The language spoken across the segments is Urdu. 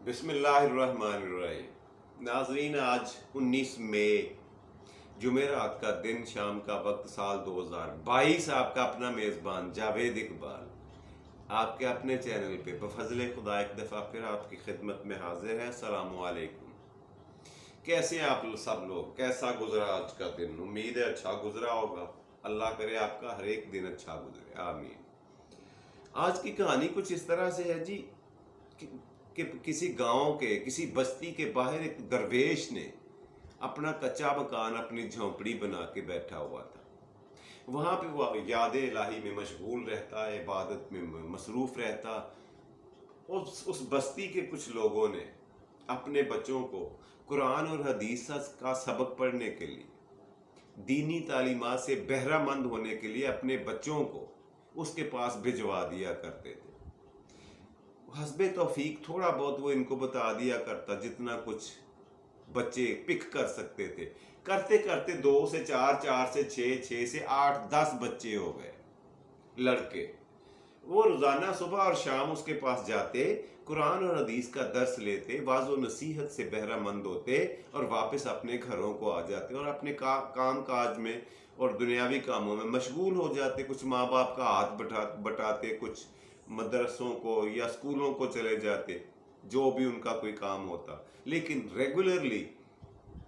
بسم اللہ الرحمن الرحیم۔ ناظرین، آج 19 مئی جمعرات کا دن، شام کا وقت، سال 2022۔ آپ کا اپنا میزبان جاوید اقبال آپ کے اپنے چینل پہ بفضل خدا ایک دفعہ پھر آپ کی خدمت میں حاضر ہے۔ السلام علیکم۔ کیسے ہیں آپ سب لوگ؟ کیسا گزرا آج کا دن؟ امید ہے اچھا گزرا ہوگا۔ اللہ کرے آپ کا ہر ایک دن اچھا گزرے، آمین۔ آج کی کہانی کچھ اس طرح سے ہے جی کہ کسی گاؤں کے کسی بستی کے باہر ایک درویش نے اپنا کچا مکان، اپنی جھونپڑی بنا کے بیٹھا ہوا تھا۔ وہاں پہ وہ یاد الہی میں مشغول رہتا، عبادت میں مصروف رہتا۔ اس بستی کے کچھ لوگوں نے اپنے بچوں کو قرآن اور حدیث کا سبق پڑھنے کے لیے، دینی تعلیمات سے بہرہ مند ہونے کے لیے اپنے بچوں کو اس کے پاس بھجوا دیا کرتے تھے۔ حسب توفیق تھوڑا بہت وہ ان کو بتا دیا کرتا، جتنا کچھ بچے پک کر سکتے تھے۔ کرتے کرتے 2 سے 4، 4 سے 6، 6 سے 8، 10 بچے ہو گئے، لڑکے۔ وہ روزانہ صبح اور شام اس کے پاس جاتے، قرآن اور حدیث کا درس لیتے، واعظ و نصیحت سے بہرہ مند ہوتے اور واپس اپنے گھروں کو آ جاتے اور اپنے کام کاج میں اور دنیاوی کاموں میں مشغول ہو جاتے۔ کچھ ماں باپ کا ہاتھ بٹاتے، کچھ مدرسوں کو یا اسکولوں کو چلے جاتے، جو بھی ان کا کوئی کام ہوتا۔ لیکن ریگولرلی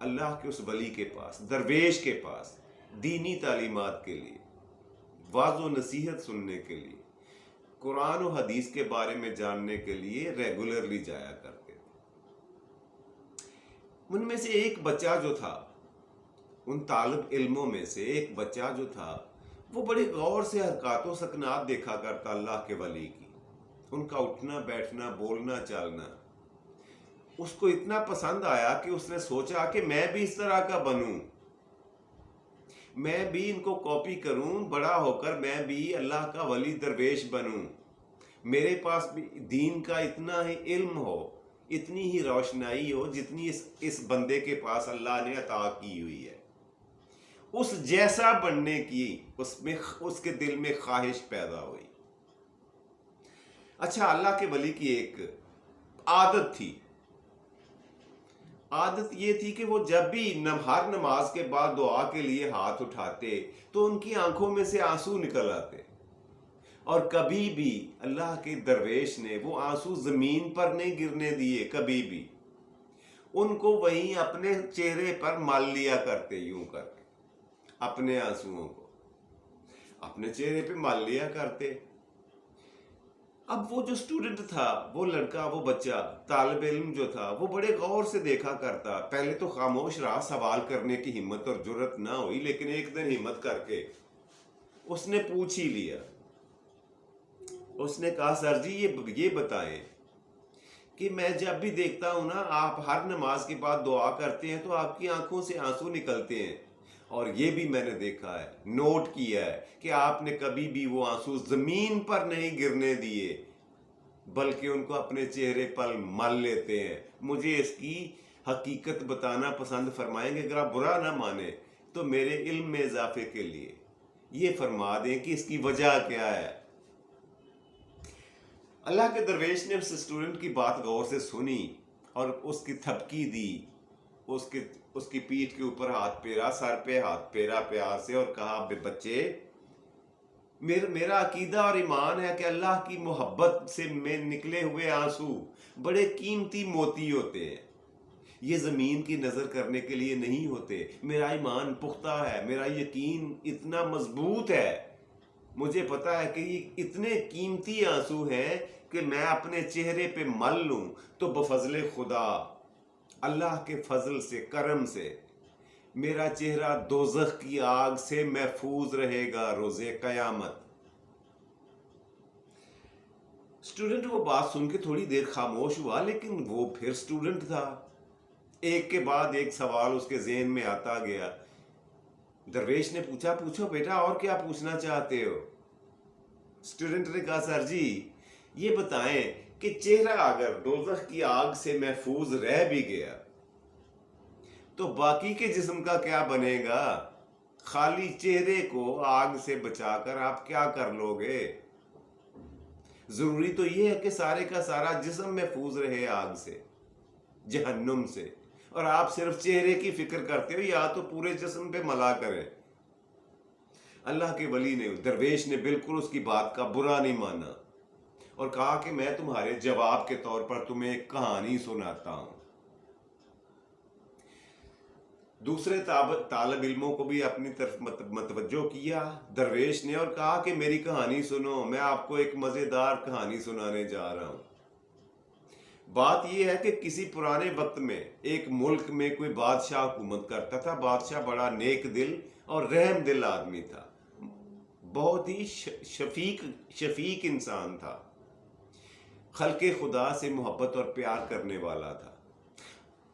اللہ کے اس ولی کے پاس، درویش کے پاس، دینی تعلیمات کے لیے، واعظ و نصیحت سننے کے لیے، قرآن و حدیث کے بارے میں جاننے کے لیے ریگولرلی جایا کرتے تھے۔ ان میں سے ایک بچہ جو تھا، ان طالب علموں میں سے ایک بچہ جو تھا، وہ بڑے غور سے حرکات و سکنات دیکھا کرتا اللہ کے ولی کی، ان کا اٹھنا بیٹھنا، بولنا چالنا۔ اس کو اتنا پسند آیا کہ اس نے سوچا کہ میں بھی اس طرح کا بنوں، میں بھی ان کو کاپی کروں، بڑا ہو کر میں بھی اللہ کا ولی درویش بنوں، میرے پاس بھی دین کا اتنا ہی علم ہو، اتنی ہی روشنائی ہو جتنی اس بندے کے پاس اللہ نے عطا کی ہوئی ہے۔ اس جیسا بننے کی اس کے دل میں خواہش پیدا ہوئی۔ اچھا، اللہ کے ولی کی ایک عادت تھی۔ عادت یہ تھی کہ وہ جب بھی ہر نماز کے بعد دعا کے لیے ہاتھ اٹھاتے تو ان کی آنکھوں میں سے آنسو نکل آتے، اور کبھی بھی اللہ کے درویش نے وہ آنسو زمین پر نہیں گرنے دیے، کبھی بھی ان کو وہیں اپنے چہرے پر مال لیا کرتے، یوں کر کے اپنے آنسوؤں کو اپنے چہرے پہ مال لیا کرتے۔ اب وہ جو اسٹوڈنٹ تھا، وہ لڑکا، وہ بچہ، طالب علم جو تھا، وہ بڑے غور سے دیکھا کرتا۔ پہلے تو خاموش رہا، سوال کرنے کی ہمت اور جرت نہ ہوئی، لیکن ایک دن ہمت کر کے اس نے پوچھ ہی لیا۔ اس نے کہا، سر جی یہ بتائیں کہ میں جب بھی دیکھتا ہوں نا، آپ ہر نماز کے بعد دعا کرتے ہیں تو آپ کی آنکھوں سے آنسو نکلتے ہیں، اور یہ بھی میں نے دیکھا ہے، نوٹ کیا ہے کہ آپ نے کبھی بھی وہ آنسو زمین پر نہیں گرنے دیے، بلکہ ان کو اپنے چہرے پر مل لیتے ہیں۔ مجھے اس کی حقیقت بتانا پسند فرمائیں گے؟ اگر آپ برا نہ مانیں تو میرے علم میں اضافے کے لیے یہ فرما دیں کہ اس کی وجہ کیا ہے۔ اللہ کے درویش نے اس اسٹوڈنٹ کی بات غور سے سنی اور اس کی تھپکی دی، اس کی پیٹھ کے اوپر ہاتھ پھیرا، سر پہ ہاتھ پھیرا پیار سے، اور کہا، بچے، میرا عقیدہ اور ایمان ہے کہ اللہ کی محبت سے میں نکلے ہوئے آنسو بڑے قیمتی موتی ہوتے ہیں، یہ زمین کی نظر کرنے کے لیے نہیں ہوتے۔ میرا ایمان پختہ ہے، میرا یقین اتنا مضبوط ہے، مجھے پتا ہے کہ یہ اتنے قیمتی آنسو ہیں کہ میں اپنے چہرے پہ مل لوں تو بفضل خدا، اللہ کے فضل سے، کرم سے، میرا چہرہ دوزخ کی آگ سے محفوظ رہے گا روز قیامت۔ اسٹوڈنٹ وہ بات سن کے تھوڑی دیر خاموش ہوا، لیکن وہ پھر اسٹوڈنٹ تھا، ایک کے بعد ایک سوال اس کے ذہن میں آتا گیا۔ درویش نے پوچھا، پوچھو بیٹا، اور کیا پوچھنا چاہتے ہو؟ اسٹوڈنٹ نے کہا، سر جی یہ بتائیں کہ چہرہ اگر دوزخ کی آگ سے محفوظ رہ بھی گیا تو باقی کے جسم کا کیا بنے گا؟ خالی چہرے کو آگ سے بچا کر آپ کیا کر لو گے؟ ضروری تو یہ ہے کہ سارے کا سارا جسم محفوظ رہے آگ سے، جہنم سے، اور آپ صرف چہرے کی فکر کرتے ہو، یا تو پورے جسم پہ ملا کریں۔ اللہ کے ولی نے، درویش نے بالکل اس کی بات کا برا نہیں مانا اور کہا کہ میں تمہارے جواب کے طور پر تمہیں ایک کہانی سناتا ہوں۔ دوسرے طالب علموں کو بھی اپنی طرف متوجہ کیا درویش نے اور کہا کہ میری کہانی سنو، میں آپ کو ایک مزیدار کہانی سنانے جا رہا ہوں۔ بات یہ ہے کہ کسی پرانے وقت میں ایک ملک میں کوئی بادشاہ حکومت کرتا تھا۔ بادشاہ بڑا نیک دل اور رحم دل آدمی تھا، بہت ہی شفیق انسان تھا، خلق خدا سے محبت اور پیار کرنے والا تھا۔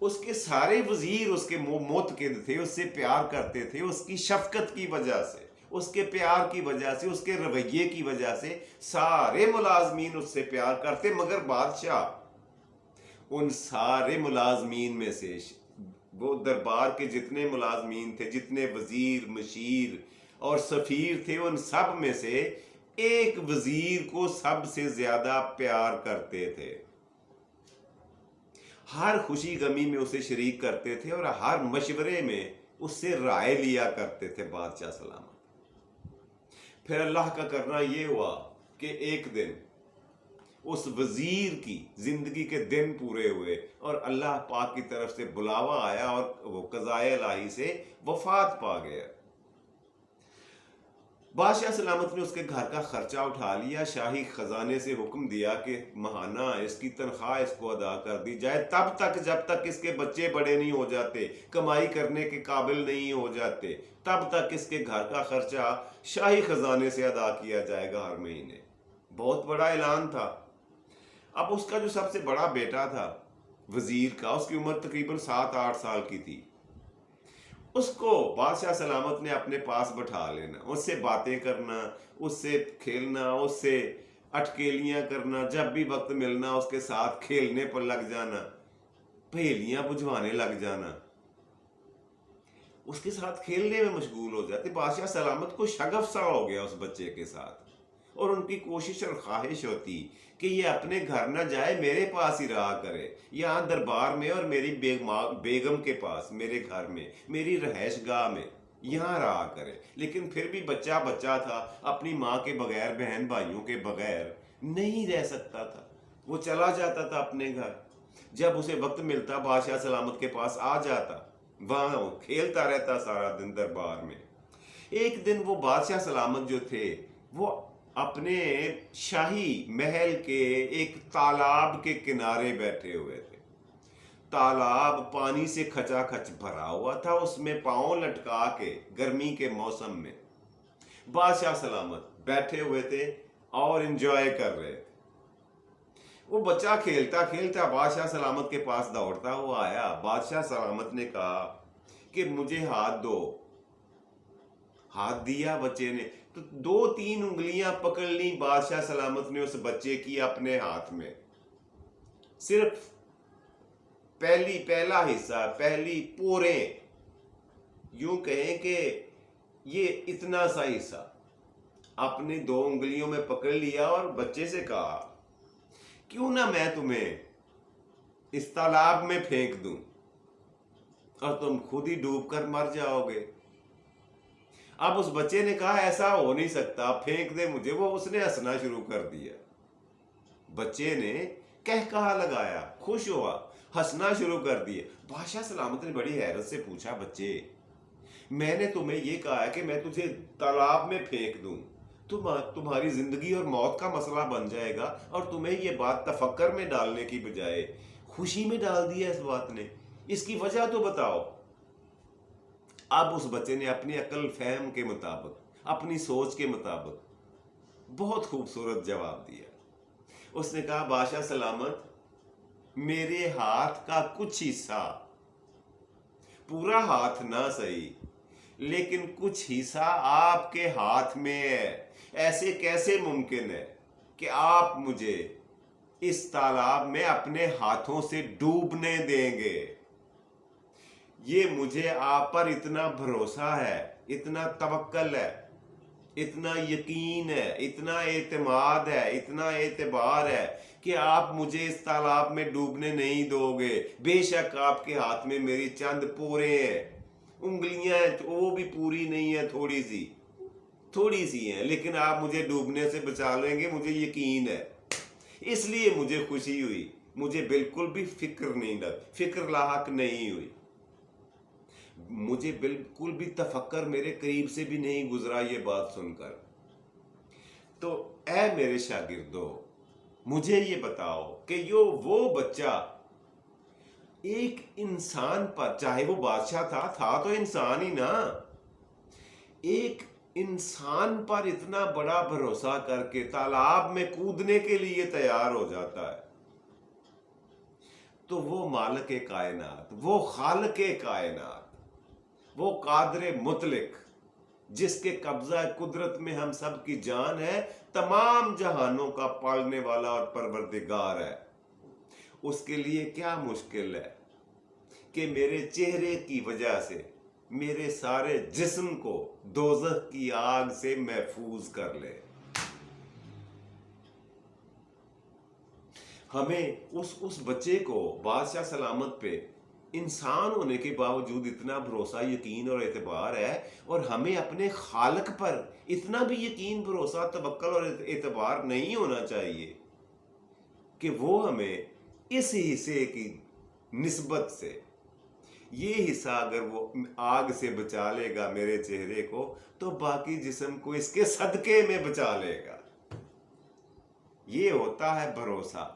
اس کے سارے وزیر اس کے موتقد تھے، اس سے پیار کرتے تھے، اس کی شفقت کی وجہ سے، اس کے پیار کی وجہ سے، اس کے رویے کی وجہ سے سارے ملازمین اس سے پیار کرتے، مگر بادشاہ ان سارے ملازمین میں سے، وہ دربار کے جتنے ملازمین تھے، جتنے وزیر، مشیر اور سفیر تھے، ان سب میں سے ایک وزیر کو سب سے زیادہ پیار کرتے تھے۔ ہر خوشی غمی میں اسے شریک کرتے تھے اور ہر مشورے میں اس سے رائے لیا کرتے تھے بادشاہ سلامت۔ پھر اللہ کا کرنا یہ ہوا کہ ایک دن اس وزیر کی زندگی کے دن پورے ہوئے اور اللہ پاک کی طرف سے بلاوا آیا اور وہ قضائے الہی سے وفات پا گیا۔ بادشاہ سلامت نے اس کے گھر کا خرچہ اٹھا لیا، شاہی خزانے سے حکم دیا کہ ماہانہ اس کی تنخواہ اس کو ادا کر دی جائے، تب تک جب تک اس کے بچے بڑے نہیں ہو جاتے، کمائی کرنے کے قابل نہیں ہو جاتے، تب تک اس کے گھر کا خرچہ شاہی خزانے سے ادا کیا جائے گا ہر مہینے۔ بہت بڑا اعلان تھا۔ اب اس کا جو سب سے بڑا بیٹا تھا وزیر کا، اس کی عمر تقریباً 7-8 سال کی تھی، اس کو بادشاہ سلامت نے اپنے پاس بٹھا لینا، اس سے باتیں کرنا، اس سے کھیلنا، اس سے اٹکیلیاں کرنا، جب بھی وقت ملنا اس کے ساتھ کھیلنے پر لگ جانا، پہیلیاں بجھوانے لگ جانا، اس کے ساتھ کھیلنے میں مشغول ہو جاتے۔ بادشاہ سلامت کو شغف سا ہو گیا اس بچے کے ساتھ، اور ان کی کوشش اور خواہش ہوتی کہ یہ اپنے گھر نہ جائے، میرے پاس ہی رہا کرے، یہاں دربار میں اور میری بیگم کے پاس، میرے گھر میں، میری رہائش گاہ میں یہاں رہا کرے۔ لیکن پھر بھی بچہ تھا، اپنی ماں کے بغیر، بہن بھائیوں کے بغیر نہیں رہ سکتا تھا، وہ چلا جاتا تھا اپنے گھر۔ جب اسے وقت ملتا بادشاہ سلامت کے پاس آ جاتا، وہاں کھیلتا رہتا سارا دن دربار میں۔ ایک دن وہ بادشاہ سلامت جو تھے وہ اپنے شاہی محل کے ایک تالاب کے کنارے بیٹھے ہوئے تھے۔ تالاب پانی سے کھچا کھچ بھرا ہوا تھا، اس میں پاؤں لٹکا کے گرمی کے موسم میں بادشاہ سلامت بیٹھے ہوئے تھے اور انجوائے کر رہے تھے۔ وہ بچہ کھیلتا کھیلتا بادشاہ سلامت کے پاس دوڑتا ہوا آیا۔ بادشاہ سلامت نے کہا کہ مجھے ہاتھ دو۔ ہاتھ دیا بچے نے، تو 2-3 انگلیاں پکڑ لی بادشاہ سلامت نے اس بچے کی اپنے ہاتھ میں، صرف پہلا حصہ، پہلی پورے، یوں کہیں کہ یہ اتنا سا حصہ اپنی 2 انگلیوں میں پکڑ لیا اور بچے سے کہا کیوں نہ میں تمہیں اس تالاب میں پھینک دوں اور تم خود ہی ڈوب کر مر جاؤ گے۔ اب اس بچے نے کہا ایسا ہو نہیں سکتا، پھینک دے مجھے۔ اس نے ہنسنا شروع کر دیا۔ بچے نے کہا لگایا، خوش ہوا، ہنسنا شروع کر دیا۔ بادشاہ سلامت نے بڑی حیرت سے پوچھا، بچے میں نے تمہیں یہ کہا ہے کہ میں تجھے تالاب میں پھینک دوں، تمہاری زندگی اور موت کا مسئلہ بن جائے گا، اور تمہیں یہ بات تفکر میں ڈالنے کی بجائے خوشی میں ڈال دیا اس بات نے، اس کی وجہ تو بتاؤ۔ اب اس بچے نے اپنی عقل فہم کے مطابق، اپنی سوچ کے مطابق بہت خوبصورت جواب دیا۔ اس نے کہا بادشاہ سلامت، میرے ہاتھ کا کچھ حصہ، پورا ہاتھ نہ صحیح لیکن کچھ حصہ آپ کے ہاتھ میں ہے۔ ایسے کیسے ممکن ہے کہ آپ مجھے اس تالاب میں اپنے ہاتھوں سے ڈوبنے دیں گے؟ یہ مجھے آپ پر اتنا بھروسہ ہے، اتنا توکل ہے، اتنا یقین ہے، اتنا اعتماد ہے، اتنا اعتبار ہے کہ آپ مجھے اس تالاب میں ڈوبنے نہیں دو گے۔ بے شک آپ کے ہاتھ میں میری چند پورے ہیں، انگلیاں ہیں، وہ بھی پوری نہیں ہے، تھوڑی سی ہیں، لیکن آپ مجھے ڈوبنے سے بچا لیں گے، مجھے یقین ہے۔ اس لیے مجھے خوشی ہوئی، مجھے بالکل بھی فکر لاحق نہیں ہوئی، مجھے بالکل بھی تفکر میرے قریب سے بھی نہیں گزرا یہ بات سن کر۔ تو اے میرے شاگردو، مجھے یہ بتاؤ کہ وہ بچہ ایک انسان پر، چاہے وہ بادشاہ تھا تو انسان ہی نا، ایک انسان پر اتنا بڑا بھروسہ کر کے تالاب میں کودنے کے لیے تیار ہو جاتا ہے، تو وہ مالک کائنات، وہ خالق کائنات، وہ قادر مطلق، جس کے قبضہ قدرت میں ہم سب کی جان ہے، تمام جہانوں کا پالنے والا اور پروردگار ہے، اس کے لیے کیا مشکل ہے کہ میرے چہرے کی وجہ سے میرے سارے جسم کو دوزخ کی آگ سے محفوظ کر لے۔ ہمیں اس بچے کو بادشاہ سلامت پہ انسان ہونے کے باوجود اتنا بھروسہ، یقین اور اعتبار ہے، اور ہمیں اپنے خالق پر اتنا بھی یقین، بھروسہ، توکل اور اعتبار نہیں ہونا چاہیے کہ وہ ہمیں اس حصے کی نسبت سے، یہ حصہ اگر وہ آگ سے بچا لے گا میرے چہرے کو، تو باقی جسم کو اس کے صدقے میں بچا لے گا۔ یہ ہوتا ہے بھروسہ،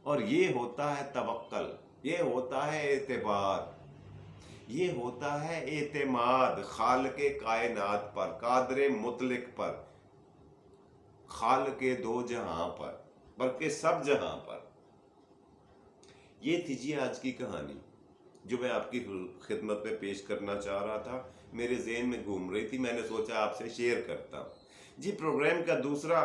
اور یہ ہوتا ہے توکل، یہ ہوتا ہے اعتبار، یہ ہوتا ہے اعتماد خالق کائنات پر، قادر مطلق پر، خالق دو جہاں پر، بلکہ سب جہاں پر۔ یہ تھی جی آج کی کہانی جو میں آپ کی خدمت میں پیش کرنا چاہ رہا تھا، میرے ذہن میں گھوم رہی تھی، میں نے سوچا آپ سے شیئر کرتا ہوں۔ جی پروگرام کا دوسرا،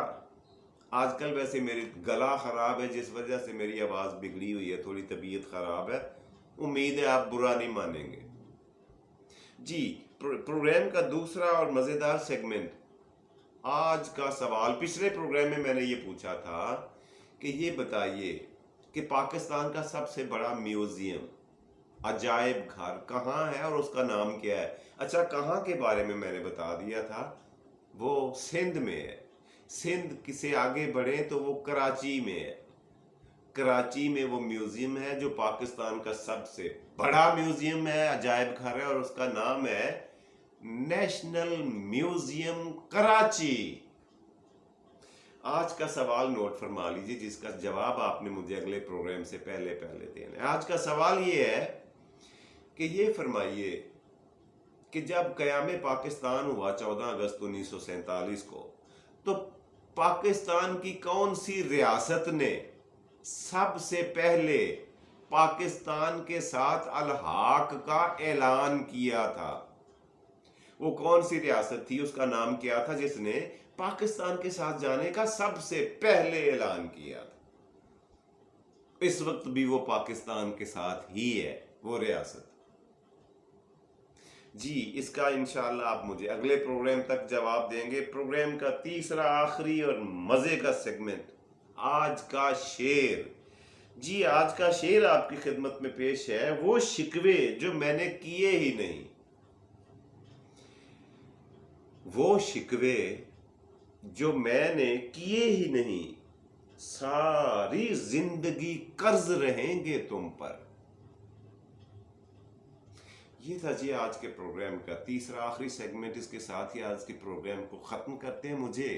آج کل ویسے میری گلا خراب ہے، جس وجہ سے میری آواز بگڑی ہوئی ہے، تھوڑی طبیعت خراب ہے، امید ہے آپ برا نہیں مانیں گے۔ جی پروگرام کا دوسرا اور مزیدار سیگمنٹ، آج کا سوال، پچھلے پروگرام میں نے یہ پوچھا تھا کہ یہ بتائیے کہ پاکستان کا سب سے بڑا میوزیم، عجائب گھر کہاں ہے اور اس کا نام کیا ہے؟ اچھا، کہاں کے بارے میں نے بتا دیا تھا، وہ سندھ میں ہے۔ سندھ سے آگے بڑھیں تو وہ کراچی میں ہے، کراچی میں وہ میوزیم ہے جو پاکستان کا سب سے بڑا میوزیم ہے، عجائب گھر ہے، اور اس کا نام ہے نیشنل میوزیم کراچی۔ آج کا سوال نوٹ فرما لیجیے، جس کا جواب آپ نے مجھے اگلے پروگرام سے پہلے دینا ہے۔ آج کا سوال یہ ہے کہ یہ فرمائیے کہ جب قیام پاکستان ہوا 14 اگست 1947 کو، تو پاکستان کی کون سی ریاست نے سب سے پہلے پاکستان کے ساتھ الحاق کا اعلان کیا تھا؟ وہ کون سی ریاست تھی، اس کا نام کیا تھا، جس نے پاکستان کے ساتھ جانے کا سب سے پہلے اعلان کیا تھا؟ اس وقت بھی وہ پاکستان کے ساتھ ہی ہے وہ ریاست۔ جی اس کا انشاءاللہ آپ مجھے اگلے پروگرام تک جواب دیں گے۔ پروگرام کا تیسرا، آخری اور مزے کا سیگمنٹ، آج کا شعر۔ جی آج کا شعر آپ کی خدمت میں پیش ہے، وہ شکوے جو میں نے کیے ہی نہیں، وہ شکوے جو میں نے کیے ہی نہیں، ساری زندگی قرض رہیں گے تم پر۔ یہ تھا جی آج کے پروگرام کا تیسرا آخری سیگمنٹ۔ اس کے ساتھ ہی آج کے پروگرام کو ختم کرتے ہیں۔ مجھے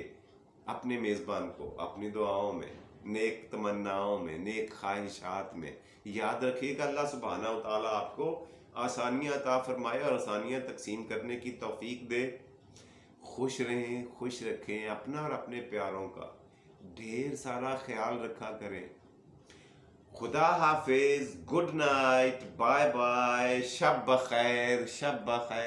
اپنے میزبان کو اپنی دعاؤں میں، نیک تمناؤں میں، نیک خواہشات میں یاد رکھیے گا۔ اللہ سبحانہ و تعالیٰ آپ کو آسانیاں عطا فرمائے اور آسانیاں تقسیم کرنے کی توفیق دے۔ خوش رہیں، خوش رکھیں، اپنا اور اپنے پیاروں کا ڈھیر سارا خیال رکھا کریں۔ خدا حافظ، گڈ نائٹ، بائے بائے، شب بخیر، شب بخیر۔